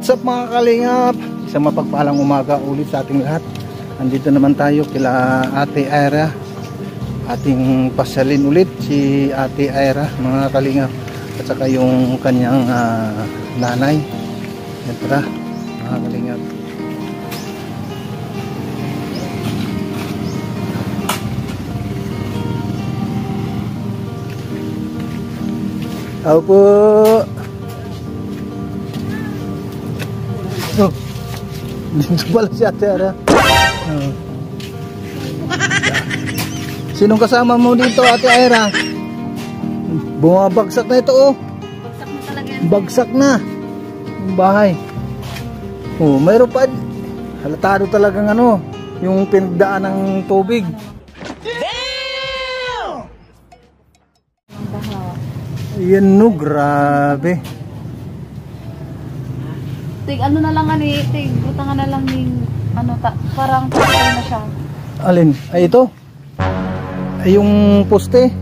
What's up mga kalingap? Isang mapagpalang umaga ulit sa ating lahat. Andito naman tayo kila Ate Aira. Ating pasyalin ulit si Ate Aira mga kalingap. At saka yung kanyang nanay. Yan tara mga kalingap. Tao po. Oh, dito pala si Ate Aira. Oh. Sinong kasama mo dito, Ate Aira? Bumabagsak na ito, oh. Bagsak na talaga yan. Bagsak na yung bahay. Oh, mayroon pa. Halatado talagang ano, yung pinagdaan ng tubig. Damn! Yan no, grabe. Tig ano na lang ani, tig butangan na lang ning ano parang patay na siya. Alin? Ay ito. Ay yung poste.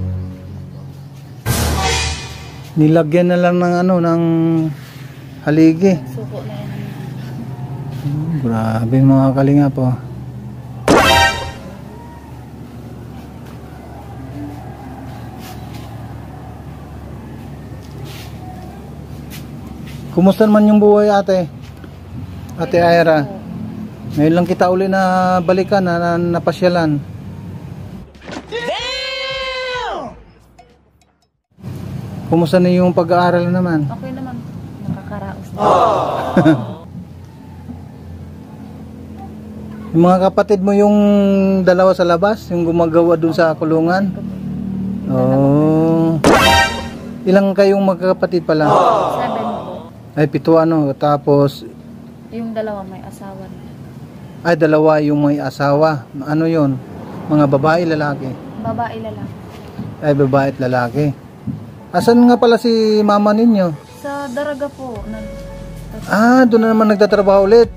Nilagyan na lang ng ano ng haligi. Suko na yan. Grabe mga kalingap po. Kumusta naman yung buhay, ate? Ate Aira. Ngayon lang kita uli na balikan, na napasyalan. Damn! Kumusta na yung pag-aaral naman? Okay naman. Nakakaraos na. Yung mga kapatid mo yung dalawa sa labas, yung gumagawa dun sa kulungan? Oh. Ilang kayong magkakapatid pala? 7 po. Ay, 7 ano. Tapos Yung dalawa may asawa na. ay, dalawa yung may asawa. Ano yun? Mga babae, lalaki? Babae lalaki. Ay, babae at lalaki. Asan nga pala si mama ninyo? Sa Daraga po. Doon na naman nagtatrabaho ulit.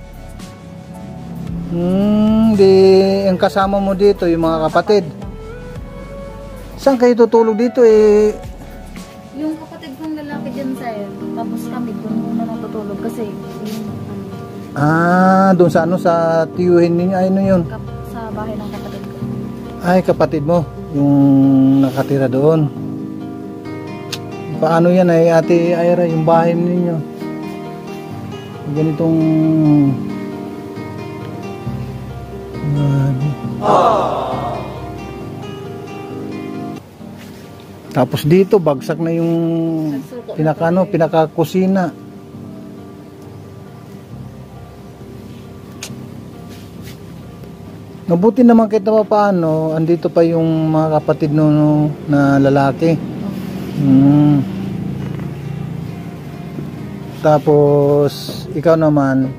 Di, ang kasama mo dito, yung mga kapatid. Saan kayo tutulog dito eh? Yung kapatid kong lalaki dyan sa'yo. Tapos kami doon muna natutulog kasi yung Doon sa ano, sa tiyuhin ninyo, ay ano yun? sa bahay ng kapatid ko. Ay, kapatid mo, yung nakatira doon. Paano yan ay Ate Aira, yung bahay ninyo? Ganitong Tapos dito bagsak na yung pinakakusina. Mabuti naman kahit na paano, andito pa yung mga kapatid no na lalaki. Tapos ikaw naman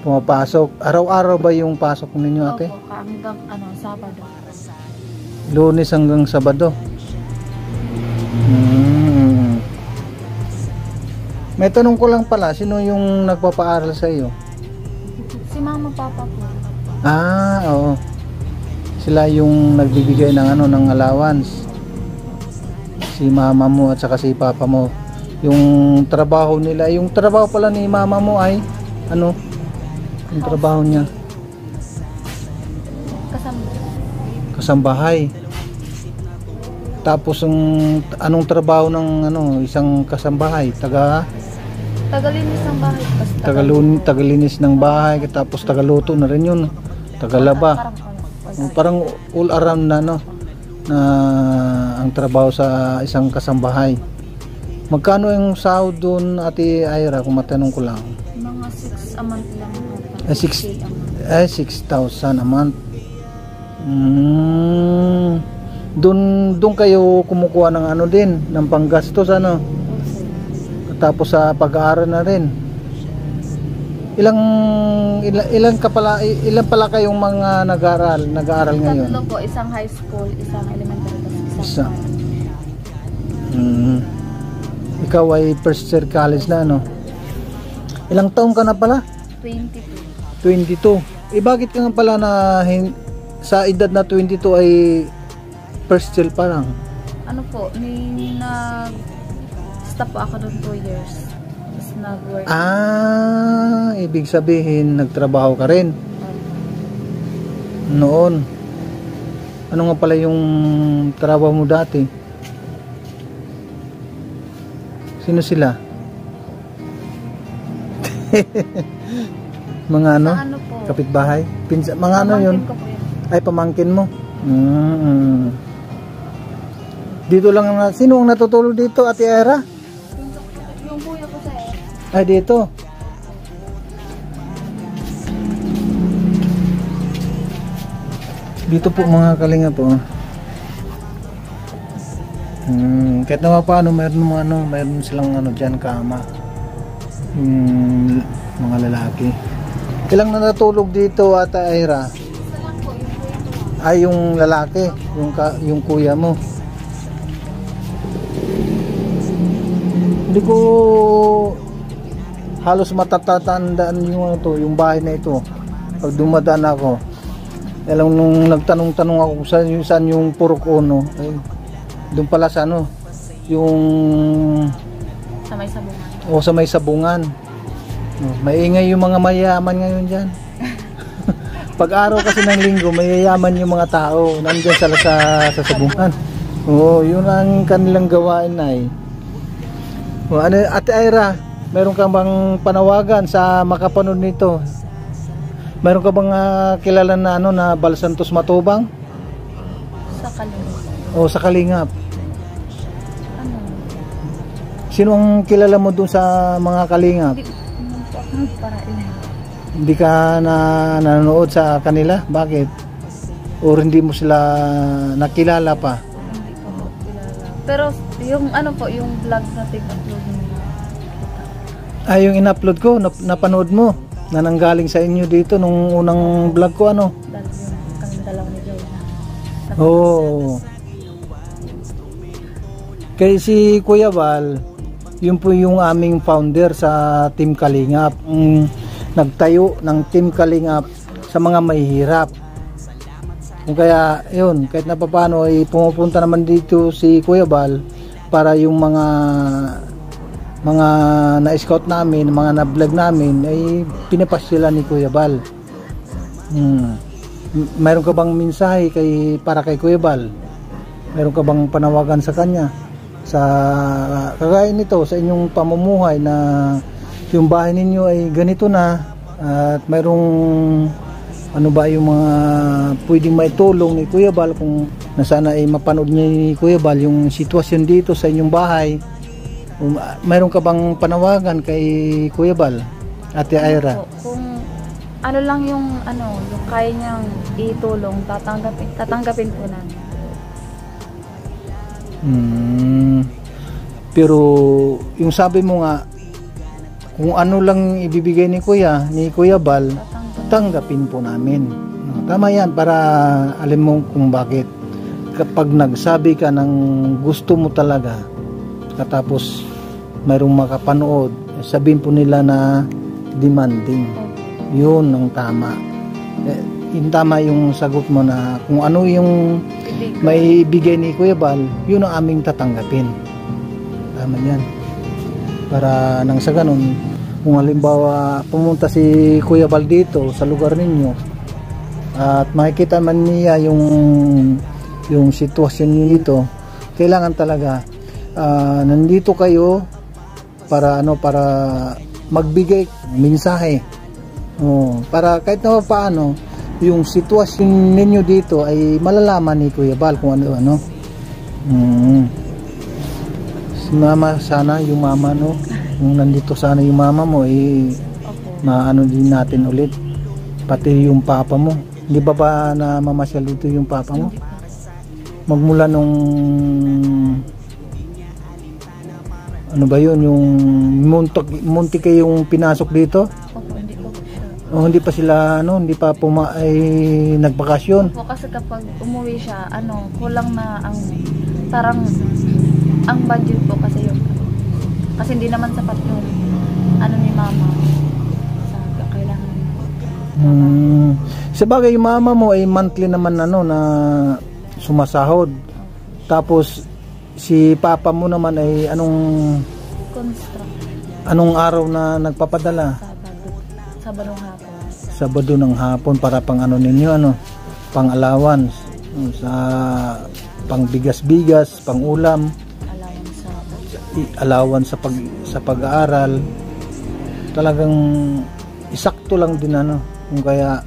pumapasok. Araw-araw ba yung pasok ninyo, ate? Opo, hanggang Sabado. Lunes hanggang Sabado. May tanong ko lang pala, sino yung nagpapaaral sa iyo? Si mama, papa po. Oo. Sila yung nagbibigay ng ano, ng allowance. Si mama mo at saka si papa mo. Yung trabaho nila, yung trabaho pala ni mama mo ay ano? Yung trabaho niya? Kasambahay. Tapos anong trabaho ng ano, isang kasambahay? Tagalinis ng bahay. Tagalinis ng bahay, tapos tagaluto na rin yun. Tagalaba. Parang all around na no, na ang trabaho sa isang kasambahay. Magkano yung sahod doon, Ate Aira, kung matanong ko lang? Mga 6 a month lang. 6,000 a month. Doon kayo kumukuha ng ano din, ng panggastos ano. Tapos sa pag-aaral na rin. Ilan pala kayong mga nag-aaral ngayon? Tatlo po, isang high school, isang elementary, isang Ikaw ay first year college na ano? Ilang taong ka na pala? 22. Bakit ka nga pala na sa edad na 22 ay first year pa lang? Ano po, nag-stop po ako doon 2 years. Tapos nag-work. Ibig sabihin, nagtrabaho ka rin noon. Ano nga pala yung trabaho mo dati? Sino sila? Mga ano? Sa ano po? Kapitbahay? Mga ano yun? Pamangkin ko po yun. Ay, pamangkin mo. Dito lang na. Sino ang natutulog dito, Ate Era? Yung kuya ko sir. Ay, dito. Dito po mga kalinga po. Kahit naman paano, mayroon silang dyan, kama. Mga lalaki. Ilang na natulog dito, Ate Era? Isa lang po, yung kuya ko. Ay, yung lalaki, yung kuya mo. Hindi ko halos matatandaan yung bahay na ito. Pag dumadaan ako, alam nung nagtanong-tanong ako saan yung Purok Ono. Doon pala sa yung Sa may sabungan. sa may sabungan. Maingay yung mga mayayaman ngayon dyan. Pag araw kasi ng linggo, mayayaman yung mga tao nandiyan sa sabungan. Yun ang kanilang gawain na Ate Ira, meron ka bang panawagan sa makapanood nito? Meron ka bang kilala na na Balsantos Matubang? Sa Kalingap. Sa Kalingap. Ano? Sino ang kilala mo dun sa mga Kalingap? Hindi ka nanonood sa kanila? Bakit? O hindi mo sila nakilala pa? Hindi ko po kilala. Pero yung yung vlog na upload nila. Yung in-upload ko, napanood mo? Na nanggaling sa inyo dito nung unang vlog ko Dahil yung kami dalawa ni Joy na. Kaya si Kuya Val, yun po yung aming founder sa Team Kalingap. Nagtayo ng Team Kalingap sa mga mahihirap. Kaya yun, kahit na paano ay pumupunta naman dito si Kuya Val para yung mga na-scout namin, mga na-vlog namin ay pinapas sila ni Kuya Val. Mayroon ka bang mensahe para kay Kuya Val? Mayroon ka bang panawagan sa kanya? Sa kagaya nito, sa inyong pamumuhay na yung bahay ninyo ay ganito na at mayroong yung mga pwedeng maitulong ni Kuya Val kung nasana ay mapanood ni Kuya Val yung sitwasyon dito sa inyong bahay. Mayroon ka bang panawagan kay Kuya Val, Ate Ira? Kung ano lang yung kaya niyang itulong, tatanggapin po namin. Pero yung sabi mo nga, kung ano lang ibibigay ni Kuya Val, tanggapin po namin. Tama yan, para alam mo kung bakit. Kapag nagsabi ka ng gusto mo talaga, katapos mayroong makapanood, sabihin po nila na demanding. Yun ang tama. Yung tama yung sagot mo na kung ano yung may ibigay ni Kuya Val, yun ang aming tatanggapin. Tama yan. Para nang sa ganun, kung halimbawa pumunta si Kuya Val dito sa lugar ninyo at makikita man niya yung sitwasyon niyo dito, kailangan talaga nandito kayo para magbigay mensahe. Para kahit na paano yung sitwasyon ninyo dito ay malalaman ni Kuya Val kung ano. Si mama, sana yung mama kung nandito sana yung mama mo maano din natin ulit, pati yung papa mo. Hindi ba na mamasyal dito yung papa mo? Magmula nung ano ba yun, yung muntik kayong pinasok dito? Hindi pa sila hindi pa nagbakasyon. Kasi kapag umuwi siya, kulang na parang ang budget po kasi hindi naman sapat yun ni mama sa kailangan. Sabagay yung mama mo ay monthly naman na sumasahod. Tapos si papa mo naman ay anong construct. Anong araw na nagpapadala? Sabadong hapon. Sabado ng hapon para pang ano ninyo, ano? Pang allowance. Sa pang bigas-bigas, pang ulam. Allowance sa pag-aaral. Talagang isakto lang din ano. Kung kaya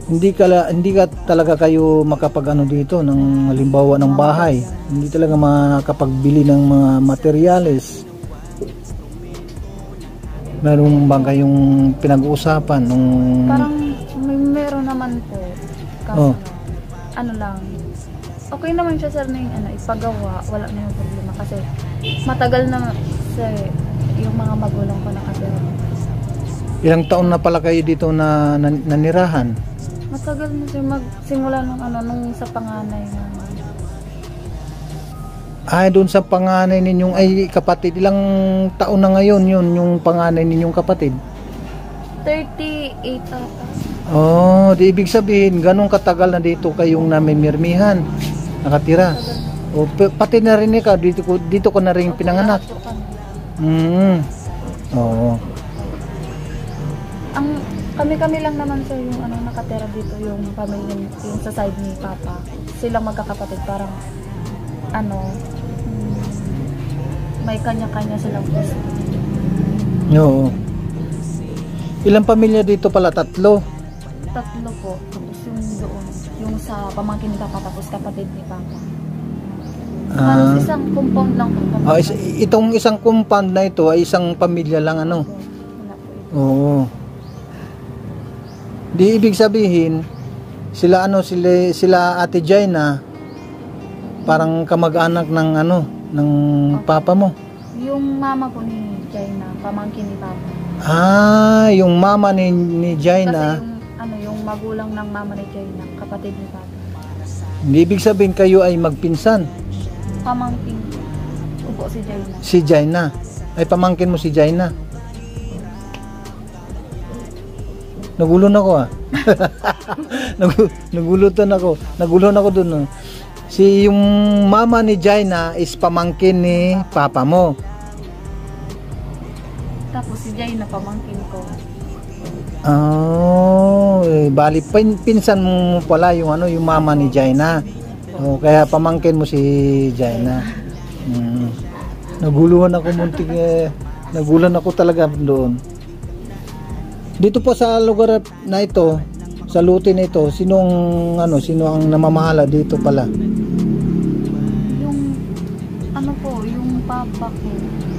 hindi ka talaga kayo makapag-ano dito ng halimbawa ng bahay. Hindi talaga makapagbili ng mga materyales. Meron ba kayong pinag-uusapan nung parang meron naman po. Kaso ano lang. Okay naman siya sir na yung ipagawa, wala na yung problema kasi matagal na yung mga magulang ko nakatira. Ilang taon na pala kayo dito na nanirahan? Matagal na siya magsimula nung sa panganay naman. Ay, doon sa panganay ninyong kapatid, ilang taon na ngayon yun yung panganay ninyong kapatid? 38 ata. Oh, di ibig sabihin ganun katagal na dito kayong namimirmihan, nakatira. O pati na rin ikaw dito ko na rin pinanganak. Oo. Ang kami lang naman sir yung nakatira dito, yung pamilya yung sa side ni Papa. Silang magkakapatid parang may kanya-kanya silang gusto. Oo. Ilang pamilya dito pala? Tatlo po. Tapos yung doon, yung sa pamangkin ni Papa, tapos kapatid ni Papa. Halos isang compound lang po. Itong isang compound na ito ay isang pamilya lang ano? Oo. Di ibig sabihin sila sila Ate Jaina parang kamag-anak ng ng papa mo. Yung mama ko ni Jaina, pamangkin ni Papa. Yung mama ni Jaina. Kasi yung magulang ng mama ni Jaina, kapatid ni Papa. Hindi ibig sabihin kayo ay magpinsan. Pamangkin ko po si Jaina. Si Jaina. Ay pamangkin mo si Jaina. Nagulon ako Nagulon ako dun. Si yung mama ni Jaina is pamangkin ni papa mo. Tapos si Jaina pamangkin ko. Bali pinsan mo pala yung yung mama ni Jaina. Kaya pamangkin mo si Jaina. Naguluhan ako muntik nagulan ako talaga doon. Dito po sa lugar na ito, sa luti na ito, sino ang namamahala dito pala? Yung papa ko.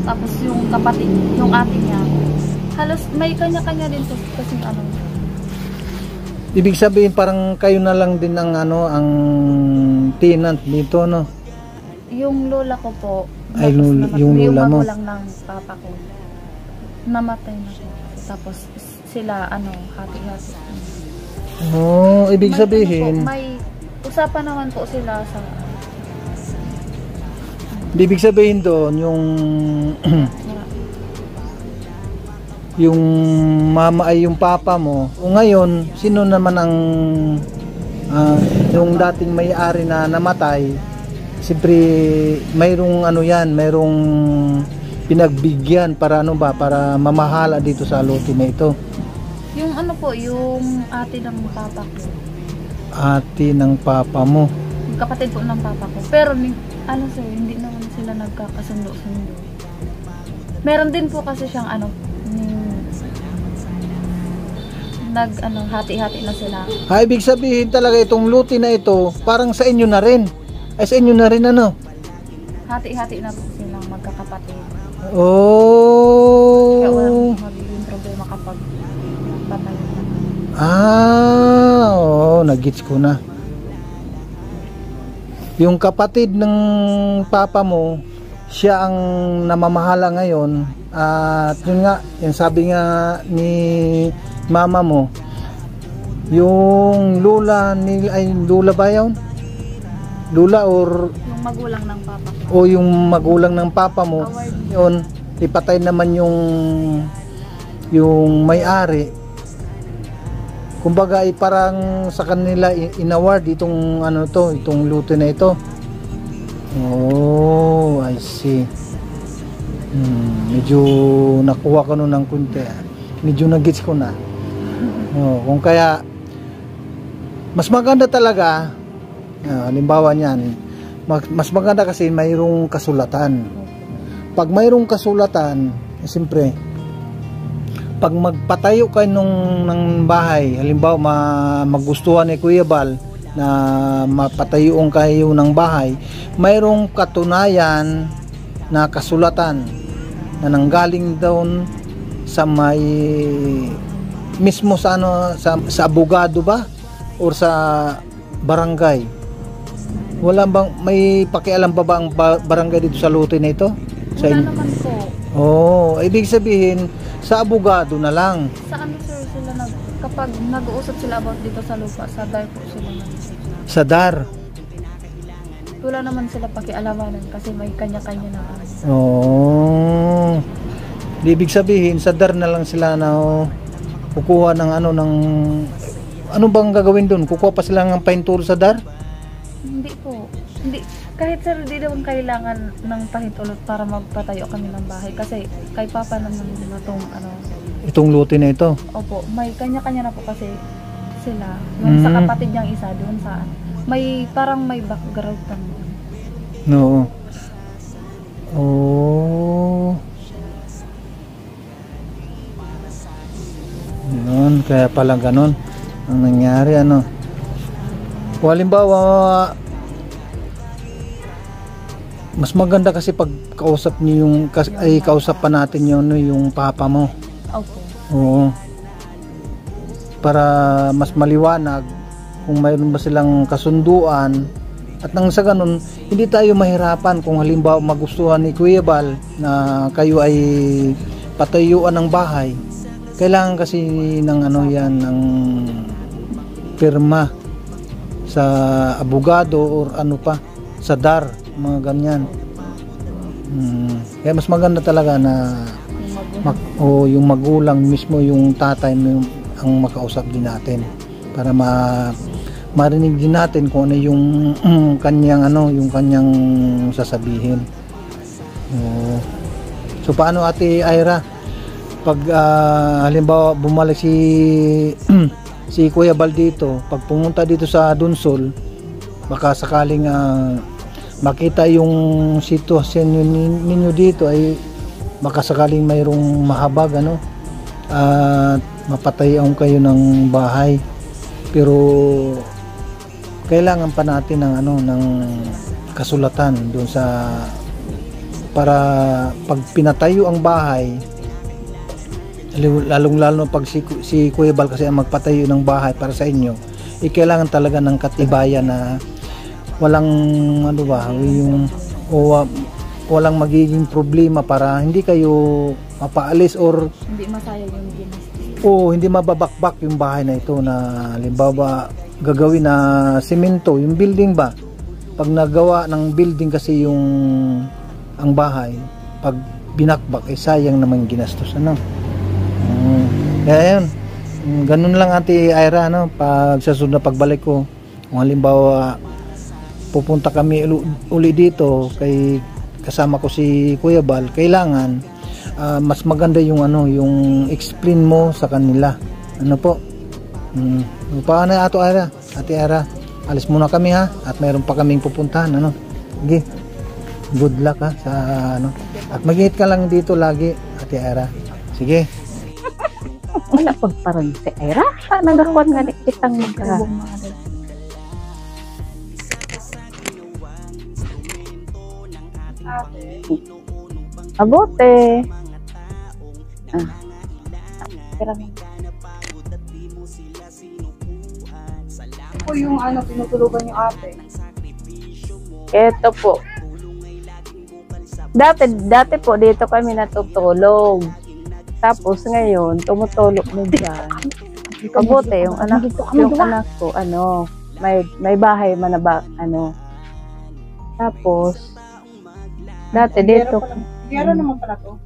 Tapos yung kapatid, yung ate niya. Halos may kanya-kanya din kasi Ibig sabihin parang kayo na lang din ang ang tenant dito, no? Yung lola ko po. Ay, yung lola mo. Yung magulang ng papa ko. Namatay na po. Tapos sila hati-hati. Ibig sabihin may usapan naman po sila sa ibig sabihin doon yung mama ay yung papa mo. O ngayon, sino naman ang yung dating may-ari na namatay? Siyempre mayroong mayroong pinagbigyan para para mamahala dito sa lote na ito. Yung yung ate ng papa ko. Ate ng papa mo. Yung kapatid po ng papa ko. Pero hindi naman sila nagkakasundo-sundo. Meron din po kasi siyang hati-hati na sila. Ibig sabihin talaga itong lote na ito parang sa inyo na rin. Ay sa inyo na rin Hati-hati na po silang magkakapatid. Kaya walang magiging problema kapag patay na. Nagits ko na. Yung kapatid ng papa mo, siya ang namamahala ngayon. At yun nga, yung sabi nga ni mama mo, yung lula ba yun? Lula or yung magulang ng papa ko. O yung magulang ng papa mo, yun, ipatay naman yung may-ari. Kumbaga ay parang sa kanila in-award itong itong luto na ito. I see. Medyo nakuha ko nun ng kunti. Medyo nag-gets ko na. Kung kaya, mas maganda talaga, halimbawa niyan, mas maganda kasi mayroong kasulatan. Pag mayroong kasulatan, siyempre, pag magpatayo kayo ng bahay, halimbawa magustuhan ni Kuya Bal na mapatayoon kayo ng bahay, mayroong katunayan na kasulatan na nanggaling doon sa may mismo sa sa abogado ba or sa barangay. Wala bang may pakialam ba ang barangay dito sa lote na ito? Wala naman po. Ibig sabihin sa abogado na lang. Sa ano sir sila kapag nag-uusap sila about dito sa lupa, sa DAR po sila sa DAR. Wala naman sila pakialamanan kasi may kanya-kanya na ano. Ibig sabihin sa DAR na lang sila na kukuha ng ano bang gagawin doon? Kukuha pa sila ng pahintulot sa DAR? Hindi po. Hindi. Kahit sir, di naman kailangan ng pahintulot para magpatayo kami ng bahay. Kasi kay Papa naman itong lote na ito? Opo. May kanya-kanya na po kasi sila. Yung sa kapatid niyang isa, doon saan. Parang may background naman. No. Yun, kaya pala ganun ang nangyari kung halimbawa mas maganda kasi pag kausap niyo kausap pa natin yung papa mo. Okay. Para mas maliwanag kung mayroon ba silang kasunduan at nang sa ganun hindi tayo mahirapan kung halimbawa magustuhan ni Kuya Bal na kayo ay patayuan ng bahay. Kailangan kasi ng ng pirma sa abogado or sa DAR, mga ganyan. Kaya mas maganda talaga na yung magulang mismo, yung tatay ang makausap din natin para marinig din natin kung ano yung kanyang sasabihin. So paano Ate Ira? Pag halimbawa bumalik si Kuya Bal dito, pag pumunta dito sa Dunsol, baka sakaling makita yung sitwasyon ninyo dito ay baka sakaling mayroong mahabag at mapatayan kayo ng bahay. Pero kailangan pa natin ng kasulatan doon para pag pinatayo ang bahay, lalong-lalo pag si Kuya Bal kasi ang magpatayo ng bahay para sa inyo, kailangan talaga ng katibayan na walang walang magiging problema para hindi kayo mapaalis or hindi masayang yung ginastos. Hindi mababakbak yung bahay na ito na halimbawa gagawin na semento, yung building ba? Pag nagawa ng building kasi ang bahay, pag binakbak sayang naman ginastos Kaya yun, ganun lang Ate Ira pag sa sunod na pagbalik ko, kung halimbawa pupunta kami uli dito kasama ko si Kuya Bal, kailangan mas maganda yung explain mo sa kanila. Po? Paano Ate Ira? Alis muna kami at mayroon pa kaming pupuntahan Sige. Good luck sa At mag-iit ka lang dito lagi Ate Ira. Sige. Wala pag parang si Ira. Nagakuan nga kitang Abote. Po yung tinutulugan yung ate. Ito po. Dati po dito kami natutulog. Tapos ngayon tumutulog na dyan. Abote yung anak ko may bahay manaba Tapos dati dito Yero naman pala to.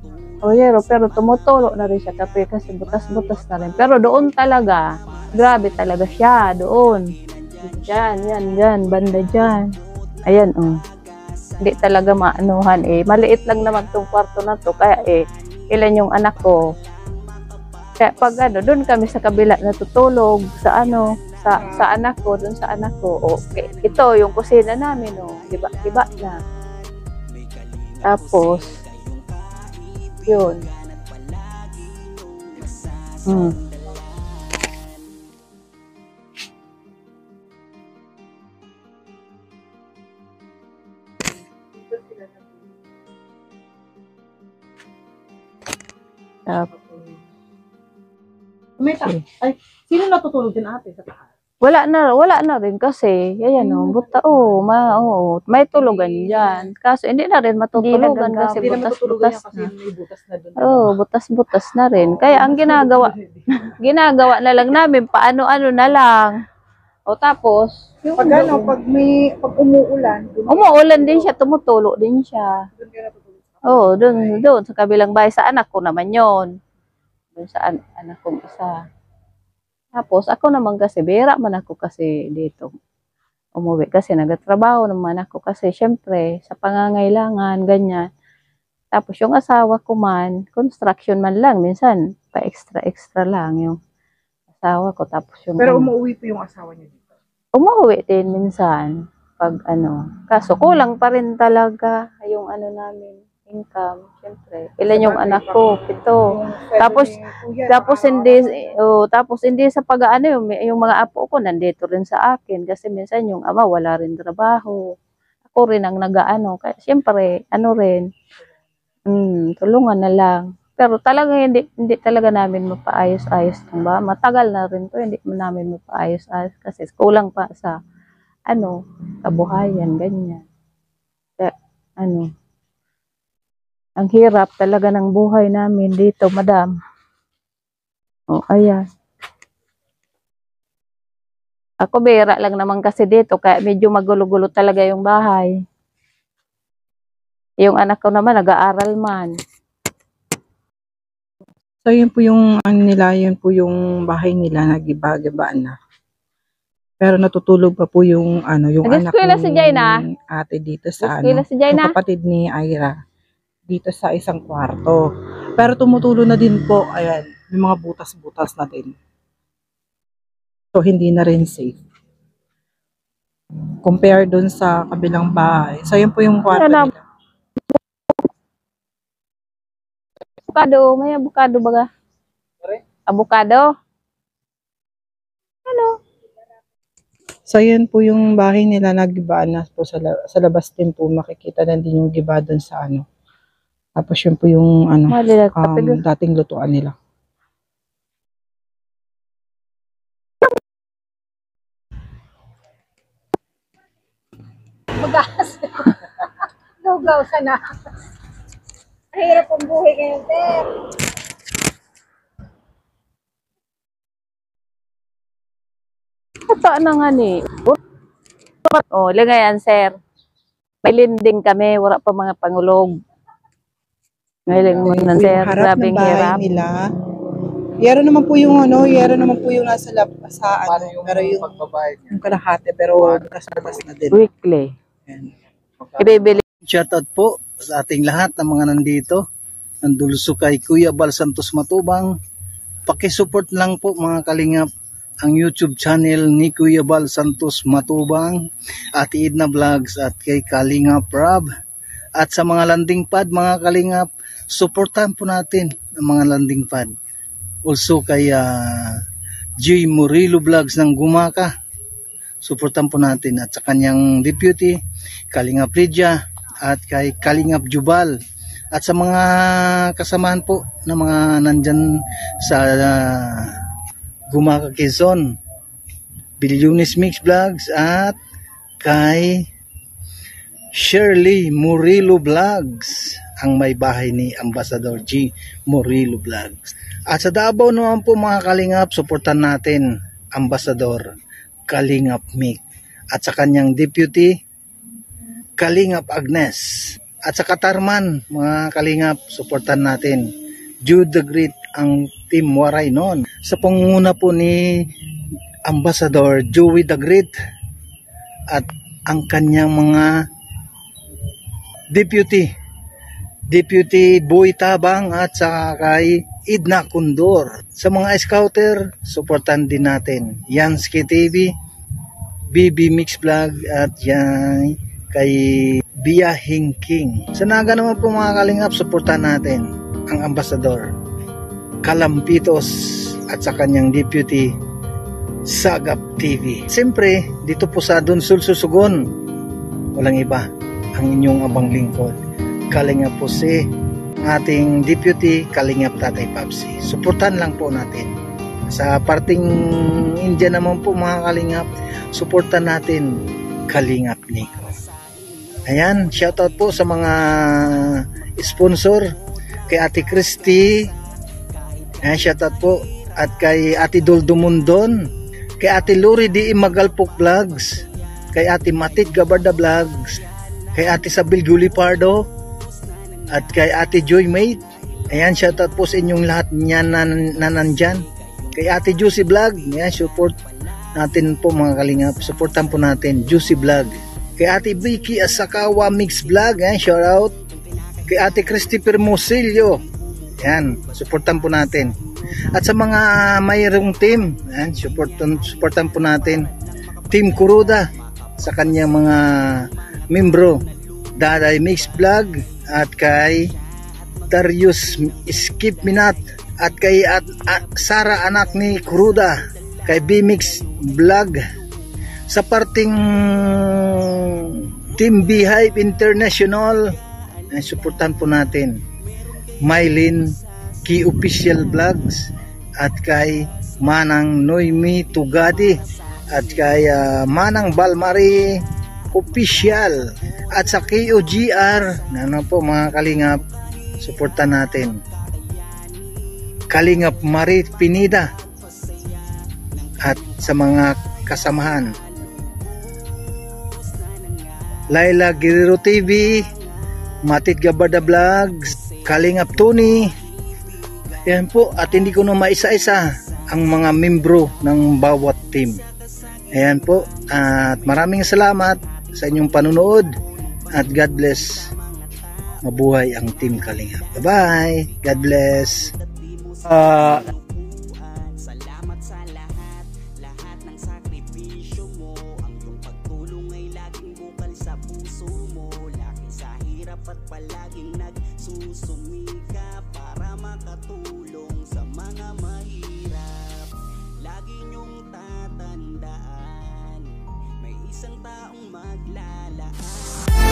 Pero tumutulo na rin siya kasi butas-butas na rin. Pero doon talaga, grabe talaga siya doon. Diyan, banda dyan. Ayan, Hindi talaga maanuhan eh. Maliit lang naman tong kwarto na to. Kaya ilan yung anak ko. Kaya pag doon kami sa kabila natutulog sa sa anak ko, doon sa anak ko. Okay. Ito yung kusina namin, Diba na. Tapos, yun. Ay, sino natutulog din ate sa taas? Wala na rin kasi, ayan may tulugan diyan. Kaso hindi na rin matutulugan kasi butas-butas na. May butas na doon. Butas-butas na rin. Kaya ang ginagawa na lang namin paano-ano na lang. Tapos Pag umuulan din siya, tumutulo din siya. Doon sa kabilang bahay sa anak ko naman 'yon. Doon sa anak kong isa. Tapos ako naman kasi, bira man ako kasi dito. Umuwi kasi nagtatrabaho naman ako kasi syempre sa pangangailangan, ganyan. Tapos yung asawa ko man, construction man lang, minsan pa extra lang yung asawa ko. Tapos Pero umuwi po yung asawa niya dito? Umuwi din minsan pag Kaso kulang pa rin talaga yung namin. Income, syempre. Ilan yung anak ko? 7. Tapos hindi sa yung mga apo ko nandito rin sa akin kasi minsan yung ama wala rin trabaho. Ako rin ang kaya syempre rin tulungan na lang. Pero talaga hindi talaga namin mapaayos-ayos ng ba. Matagal na rin to, hindi namin mapaayos-ayos kasi kulang pa sa kabuhayan ganyan. Kaya, ang hirap talaga ng buhay namin dito, madam. Ayan. Ako bira lang naman kasi dito, kaya medyo magulo-gulo talaga yung bahay. Yung anak ko naman, nag-aaral man. So, yun po yung yun po yung bahay nila, nagiba-giba na. Pero natutulog pa po yung yung anak si Jaina? ni ate dito sa si Jaina? yung kapatid ni Ira. Dito sa isang kwarto. Pero tumutulo na din po, ayan, may mga butas-butas na din. So, hindi na rin safe. Compare dun sa kabilang bahay. So, yun po yung kwarto nila. Avocado, may avocado ba? Avocado? So, yun po yung bahay nila, nagibaan na po sa labas din po, makikita na din yung giba dun sa Tapos yun po yung dating lutuan nila. Magas. Lugaw sana. Mahirap ang buhay ngayon, Ter. Ito na nga ni. Lingayan, sir. May linding kami, wala pa mga pangulog. Ngayon mo sir, grabing hirap. Nila. Yero naman po yung nasa pero yung kalahati pero bukas na din. Weekly. Ibibili. Shoutout po sa ating lahat ng mga nandito. Nandulso kay Kuya Bal Santos Matubang. Pakisupport lang po mga kalingap ang YouTube channel ni Kuya Bal Santos Matubang, Ate Edna Vlogs at kay Kalingap Rob. At sa mga landing pad mga kalingap, supportan po natin ang mga landing pad. Also kay J. Murillo Vlogs ng Gumaka. Supportan po natin at sa kanyang deputy, Kalingap Lydia at kay Kalingap Jubal. At sa mga kasamahan po na mga nandyan sa Gumaka Quezon, Billionis Mix Vlogs at kay Shirley Murillo Vlogs, ang may bahay ni Ambassador G. Murillo Vlogs. At sa Davao naman po mga kalingap, suportan natin Ambassador Kalingap Mick at sa kanyang deputy Kalingap Agnes. At sa Katarman mga kalingap, suportan natin Jude the Great, ang Team Waray noon. Sa pangunguna po ni Ambassador Joey the Great at ang kanyang mga Deputy Boy Tabang at saka kay Idna Kundor. Sa mga scouter, supportan din natin Yansky TV, BB Mix Vlog at yan kay Biyahing King. Sa Naga naman po mga kalingap, supportan natin ang ambasador Kalampitos at sa kanyang deputy Sagap TV. Siyempre, dito po sa Dunsol Susugon, walang iba, ang inyong abang lingkod, Kalingap po si ating deputy Kalingap Tatay Papsi. Suportan lang po natin. Sa parting India naman po mga kalingap, suportan natin Kalingap Nico. Ayan, shoutout po sa mga sponsor, kay Ate Christy, ayan, shoutout po, at kay Ate Doldo Mundon, kay Ate Lori D. Magalpok Vlogs, kay Ate Matit Gabarda Vlogs, kay Ate Sabil Gulipardo, at kay Ate Joy Mate. Ayan, shoutout po sa inyong lahat niyan na nandyan. Kay Ate Juicy Vlog, ayan, support natin po mga kalingap, supportan po natin Juicy Vlog. Kay Ate Vicky Asakawa Mix Vlog, ayan, shoutout. Kay Ate Christy Permosilio, ayan, supportan po natin. At sa mga mayroong team, ayan, supportan po natin Team Kuruda sa kanyang mga membro, Daday Mix Vlog at kay Darius Skip Minat at kay Sara anak ni Kuruda, kay B-Mix Vlog. Sa parting Team Beehive International, supportan po natin Mylene Key Official Vlogs at kay Manang Noemi Tugadi at kay Manang Balmari Official at sa KOGR na po mga kalingap, suportan natin Kalingap Marie Pinida at sa mga kasamahan Laila Guerrero TV, Matit Gabarda Vlogs, Kalingap Tony. Yan po, at hindi ko na maisa-isa ang mga membro ng bawat team. Ayan po, at maraming salamat sa inyong panunood at God bless. Mabuhay ang Team Kalingap. Bye-bye. God bless. Salamat sa lahat ng sakripisyo mo. Ang iyong pagtulong ay laging bukal sa puso mo. Laki sa hirap at palaging nagsusumika para makatulong sa mga mahirap. Lagi niyong tatandaan, may isang taong maglalaan.